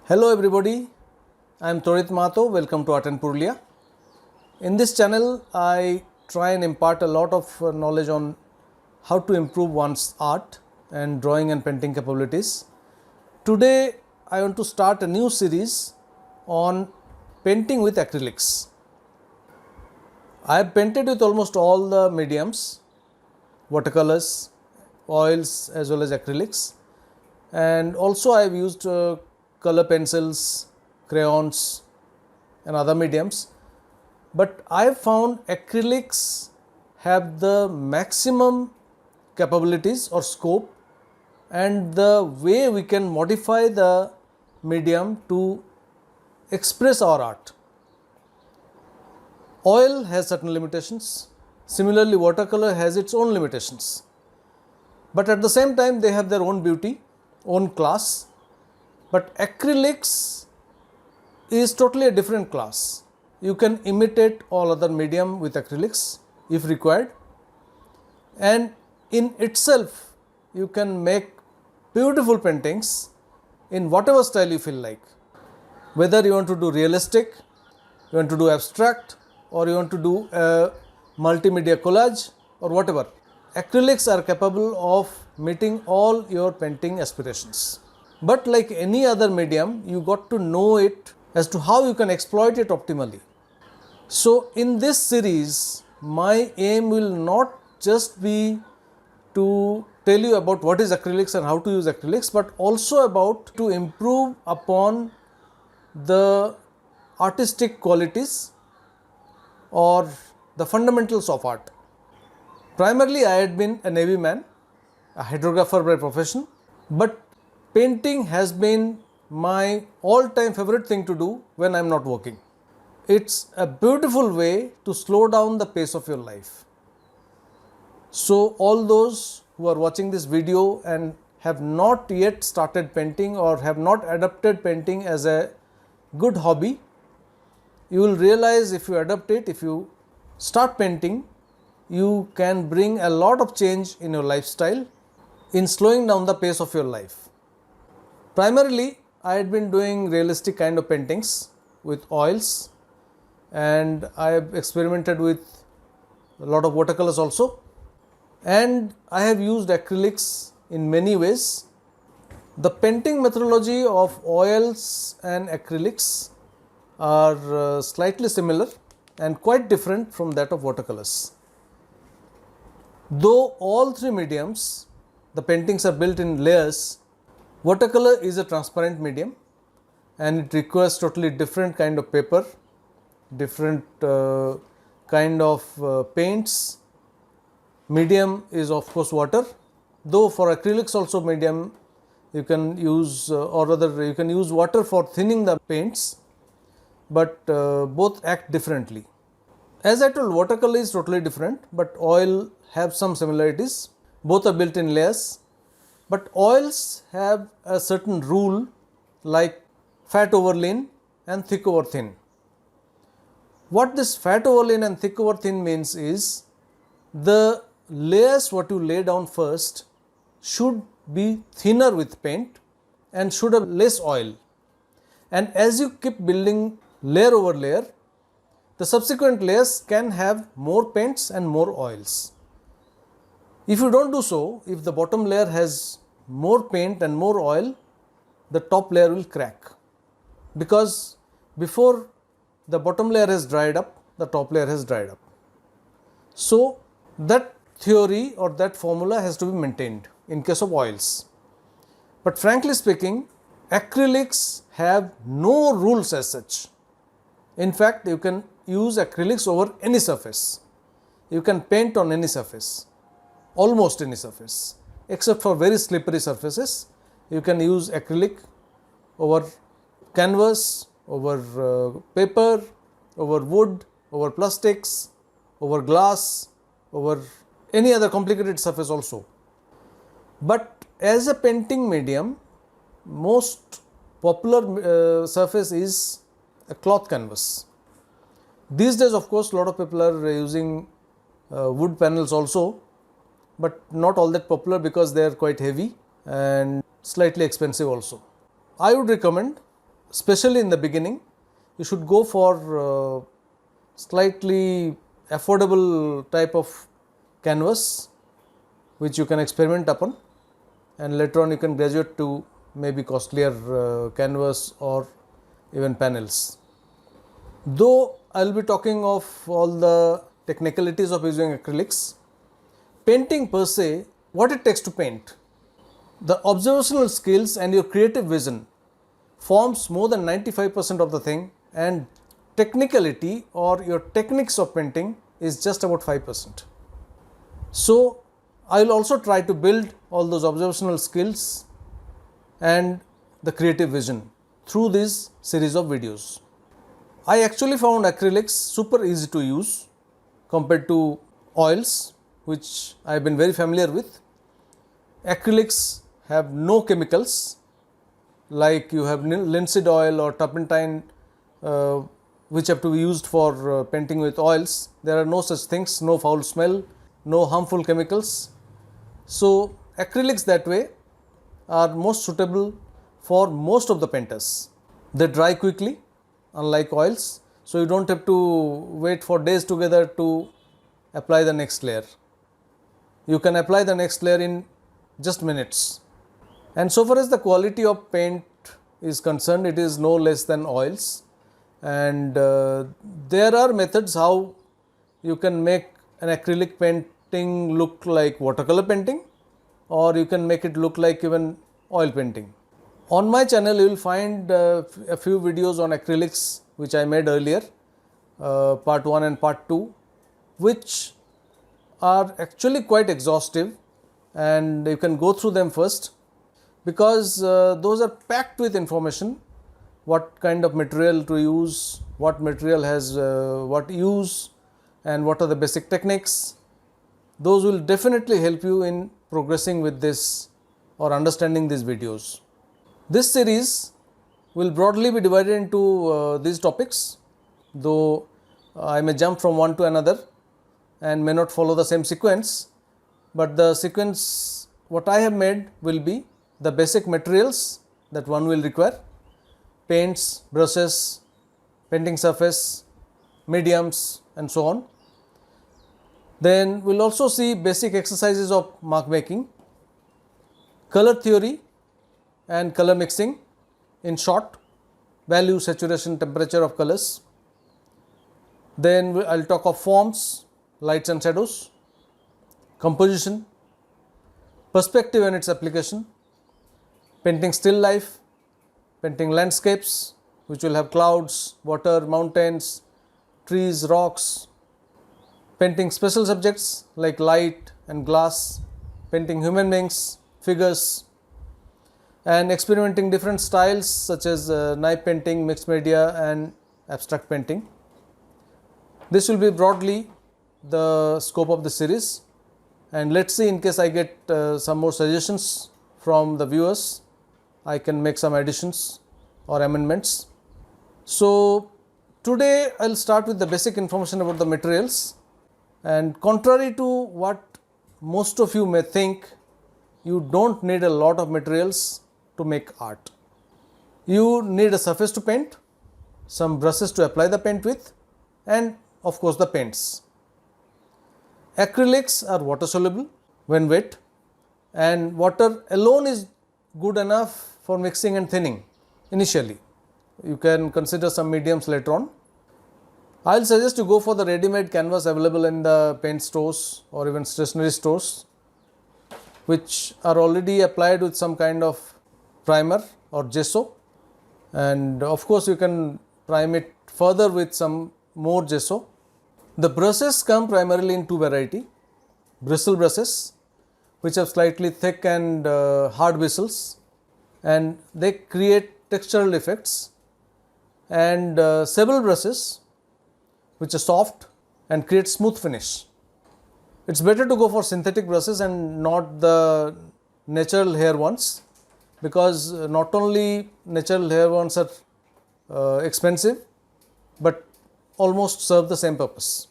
Hello everybody, I am welcome to Art and Purulia. In this channel, I try and impart a lot of knowledge on how to improve one's art and drawing and painting capabilities. Today, I want to start a new series on painting with acrylics. I have painted with almost all the mediums, watercolors, oils as well as acrylics, and also I have used color pencils, crayons and other mediums, but I have found acrylics have the maximum capabilities or scope and the way we can modify the medium to express our art. Oil has certain limitations, similarly watercolor has its own limitations, but at the same time they have their own beauty, own class. But acrylics is totally a different class. You can imitate all other medium with acrylics if required, and in itself you can make beautiful paintings in whatever style you feel like. Whether you want to do realistic, you want to do abstract, or you want to do a multimedia collage or whatever, acrylics are capable of meeting all your painting aspirations. But like any other medium, you got to know it as to how you can exploit it optimally. So in this series, my aim will not just be to tell you about what is acrylics and how to use acrylics, but also about to improve upon the artistic qualities or the fundamentals of art. Primarily, I had been a Navy man, a hydrographer by profession, but painting has been my all-time favorite thing to do when I am not working. It's a beautiful way to slow down the pace of your life. So all those who are watching this video and have not yet started painting or have not adopted painting as a good hobby, you will realize if you adopt it, if you start painting, you can bring a lot of change in your lifestyle in slowing down the pace of your life. Primarily, I had been doing realistic kind of paintings with oils, and I have experimented with a lot of watercolors also, and I have used acrylics in many ways. The painting methodology of oils and acrylics are slightly similar and quite different from that of watercolors. Though all three mediums, the paintings are built in layers, watercolor is a transparent medium and it requires totally different kind of paper, different kind of paints. Medium is of course water, though for acrylics also medium you can use or rather you can use water for thinning the paints, but both act differently. As I told, watercolor is totally different, but oil have some similarities. Both are built in layers. But oils have a certain rule like fat over lean and thick over thin. What this fat over lean and thick over thin means is the layers what you lay down first should be thinner with paint and should have less oil. And as you keep building layer over layer, the subsequent layers can have more paints and more oils. If you don't do so, if the bottom layer has more paint and more oil, the top layer will crack, because before the bottom layer has dried up, the top layer has dried up. So that theory or that formula has to be maintained in case of oils. But frankly speaking, acrylics have no rules as such. In fact, you can use acrylics over any surface. You can paint on any surface, almost any surface, except for very slippery surfaces. You can use acrylic over canvas, over paper, over wood, over plastics, over glass, over any other complicated surface also. But as a painting medium, most popular surface is a cloth canvas. These days, of course, a lot of people are using wood panels also, but not all that popular because they are quite heavy and slightly expensive also. I would recommend especially in the beginning, you should go for slightly affordable type of canvas which you can experiment upon, and later on you can graduate to maybe costlier canvas or even panels. Though I will be talking of all the technicalities of using acrylics, painting per se, what it takes to paint, the observational skills and your creative vision forms more than 95% of the thing, and technicality or your techniques of painting is just about 5%. So I will also try to build all those observational skills and the creative vision through this series of videos. I actually found acrylics super easy to use compared to oils, which I have been very familiar with. Acrylics have no chemicals like you have linseed oil or turpentine which have to be used for painting with oils. There are no such things, no foul smell, no harmful chemicals. So acrylics that way are most suitable for most of the painters. They dry quickly, unlike oils, so you don't have to wait for days together to apply the next layer. You can apply the next layer in just minutes. And so far as the quality of paint is concerned, it is no less than oils, and there are methods how you can make an acrylic painting look like watercolor painting, or you can make it look like even oil painting. On my channel you will find a few videos on acrylics which I made earlier, part 1 and part 2, which are actually quite exhaustive, and you can go through them first, because those are packed with information, what kind of material to use, what material has what use, and what are the basic techniques. Those will definitely help you in progressing with this or understanding these videos. This series will broadly be divided into these topics, though I may jump from one to another and may not follow the same sequence, but the sequence what I have made will be the basic materials that one will require: paints, brushes, painting surface, mediums, and so on. Then we will also see basic exercises of mark making, color theory and color mixing, in short, value, saturation, temperature of colors. Then I will talk of forms, lights and shadows, composition, perspective and its application, painting still life, painting landscapes which will have clouds, water, mountains, trees, rocks, painting special subjects like light and glass, painting human beings, figures, and experimenting different styles such as knife painting, mixed media, and abstract painting. This will be broadly the scope of the series, and let's see, in case I get some more suggestions from the viewers, I can make some additions or amendments. So today I will start with the basic information about the materials, and contrary to what most of you may think, you don't need a lot of materials to make art. You need a surface to paint, some brushes to apply the paint with, and of course the paints. Acrylics are water soluble when wet, and water alone is good enough for mixing and thinning initially. You can consider some mediums later on. I will suggest you go for the ready-made canvas available in the paint stores or even stationery stores, which are already applied with some kind of primer or gesso, and of course you can prime it further with some more gesso. The brushes come primarily in two variety: bristle brushes, which have slightly thick and hard bristles, and they create textural effects, and sable brushes, which are soft and create smooth finish. It's better to go for synthetic brushes and not the natural hair ones, because not only natural hair ones are expensive, but almost serve the same purpose.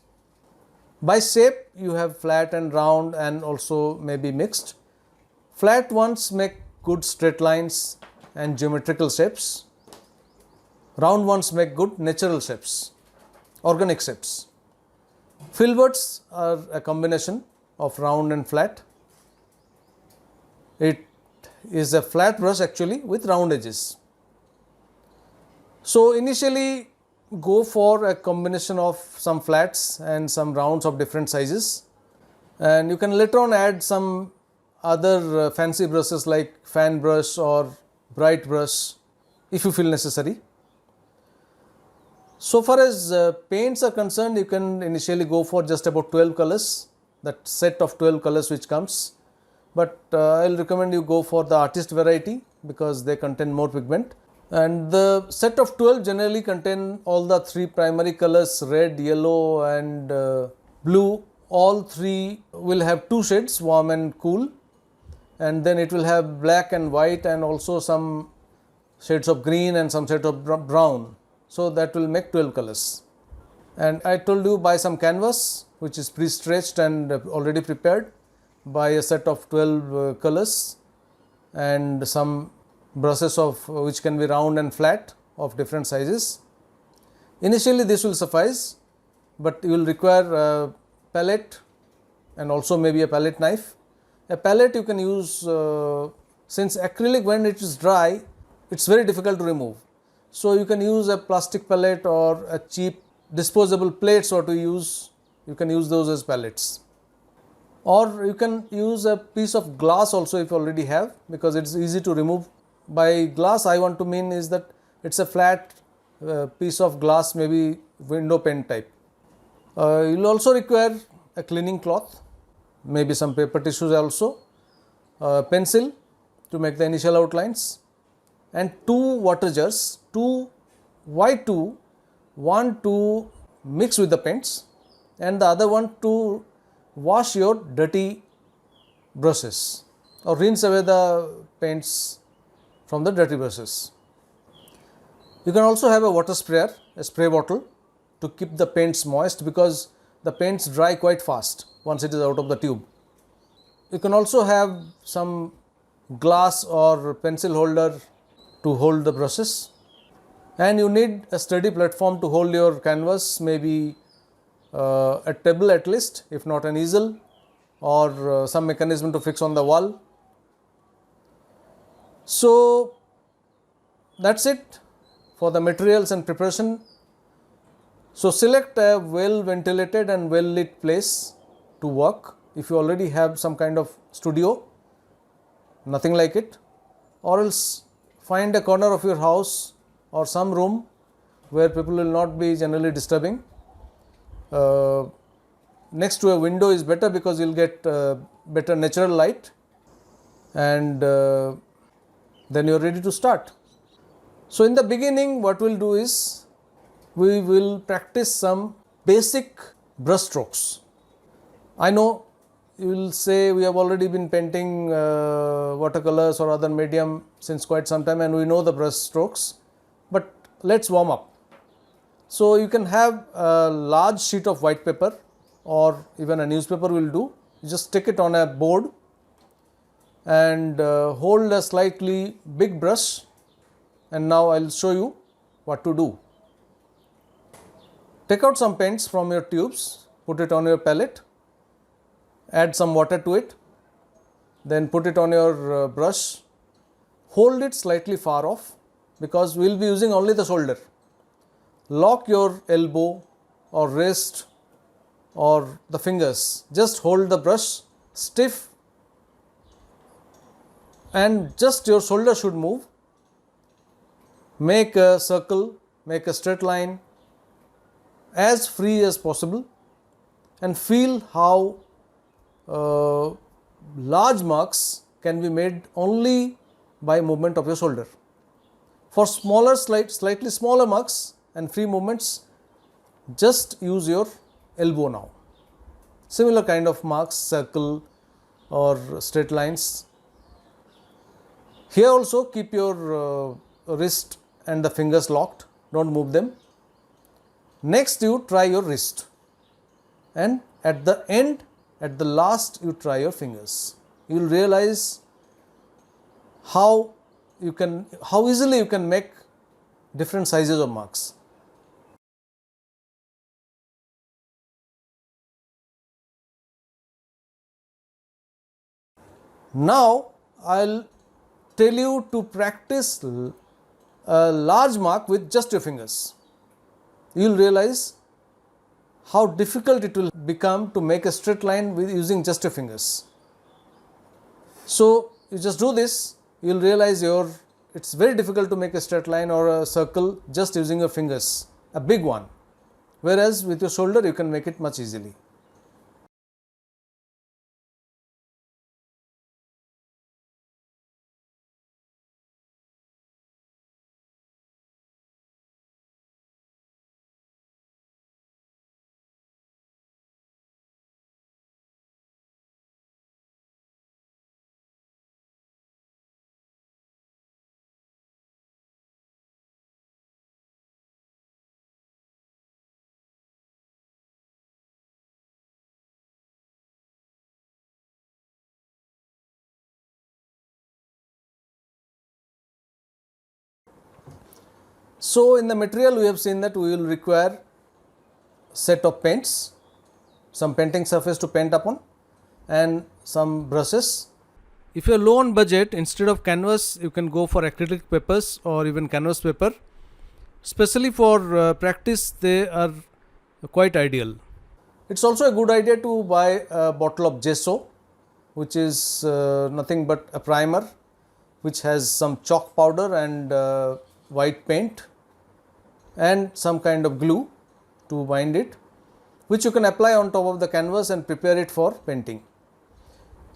By shape, you have flat and round and also maybe mixed. Flat ones make good straight lines and geometrical shapes, Round ones make good natural shapes, organic shapes. Filberts are a combination of round and flat. It is a flat brush actually with round edges. So initially go for a combination of some flats and some rounds of different sizes, and you can later on add some other fancy brushes like fan brush or bright brush if you feel necessary. So far as paints are concerned, you can initially go for just about 12 colors, that set of 12 colors which comes, but I will recommend you go for the artist variety because they contain more pigment. And the set of 12 generally contain all the three primary colors, red, yellow and blue. All three will have two shades, warm and cool, and then it will have black and white and also some shades of green and some shades of brown. So that will make 12 colors. And I told you, buy some canvas which is pre-stretched and already prepared, buy a set of 12 colors and some brushes of which can be round and flat of different sizes. Initially this will suffice, but you will require a palette and also maybe a palette knife. A palette you can use, since acrylic when it is dry, it's very difficult to remove. So you can use a plastic palette or a cheap disposable plates or to use, you can use those as palettes. Or you can use a piece of glass also if you already have, because it's easy to remove. By glass I want to mean is that it's a flat piece of glass, maybe window pane type. You will also require a cleaning cloth, maybe some paper tissues also, pencil to make the initial outlines, and two water jars. Why two? One to mix with the paints and the other one to wash your dirty brushes or rinse away the paints from the dirty brushes. You can also have a water sprayer, a spray bottle to keep the paints moist because the paints dry quite fast once it is out of the tube. You can also have some glass or pencil holder to hold the brushes, and you need a sturdy platform to hold your canvas, maybe a table at least, if not an easel, or some mechanism to fix on the wall. So that's it for the materials and preparation. So select a well ventilated and well lit place to work. If you already have some kind of studio, nothing like it, or else find a corner of your house or some room where people will not be generally disturbing. Next to a window is better because you will get better natural light, and then you are ready to start. So in the beginning what we will do is we will practice some basic brush strokes. I know you will say we have already been painting watercolors or other medium since quite some time and we know the brush strokes, but let's warm up. So you can have a large sheet of white paper or even a newspaper will do. You just stick it on a board and hold a slightly big brush, and now I will show you what to do. Take out some paints from your tubes, put it on your palette, add some water to it, then put it on your brush, hold it slightly far off because we will be using only the shoulder. Lock your elbow or wrist or the fingers, just hold the brush stiff and just your shoulder should move. Make a circle, make a straight line as free as possible and feel how large marks can be made only by movement of your shoulder. For smaller, slightly smaller marks and free movements, just use your elbow now. Similar kind of marks, circle or straight lines. Here also keep your wrist and the fingers locked, don't move them. Next you try your wrist, and at the end, at the last you try your fingers. You will realize how easily you can make different sizes of marks. Now I'll tell you to practice a large mark with just your fingers. You'll realize how difficult it will become to make a straight line with using just your fingers. So you just do this, you'll realize it's very difficult to make a straight line or a circle just using your fingers, a big one, whereas with your shoulder you can make it much easily. So in the material we have seen that we will require set of paints, some painting surface to paint upon, and some brushes. If you are low on budget, instead of canvas you can go for acrylic papers or even canvas paper. Especially for practice they are quite ideal. It's also a good idea to buy a bottle of gesso, which is nothing but a primer which has some chalk powder and white paint and some kind of glue to bind it, which you can apply on top of the canvas and prepare it for painting.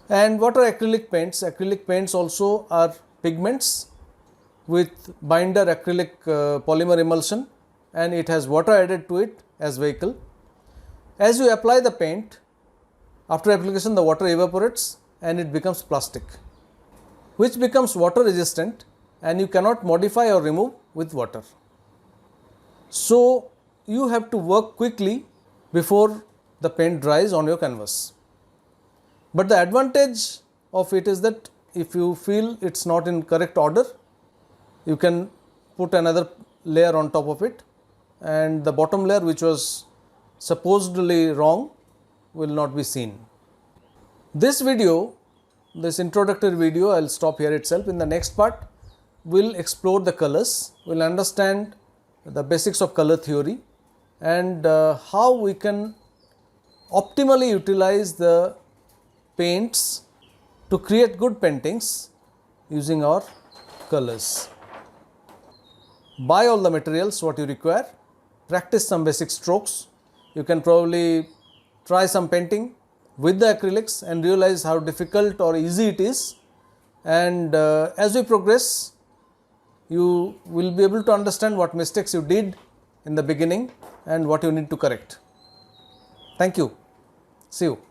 And what are acrylic paints? Acrylic paints also are pigments with binder acrylic polymer emulsion, and it has water added to it as vehicle. As you apply the paint, after application the water evaporates and it becomes plastic, which becomes water resistant and you cannot modify or remove with water. So you have to work quickly before the paint dries on your canvas. But the advantage of it is that if you feel it's not in correct order, you can put another layer on top of it, and the bottom layer, which was supposedly wrong, will not be seen. This video, this introductory video, I'll stop here itself. In the next part, we'll explore the colors, we'll understand the basics of color theory and how we can optimally utilize the paints to create good paintings using our colors. Buy all the materials what you require, practice some basic strokes. You can probably try some painting with the acrylics and realize how difficult or easy it is, and as we progress you will be able to understand what mistakes you did in the beginning and what you need to correct. Thank you. See you.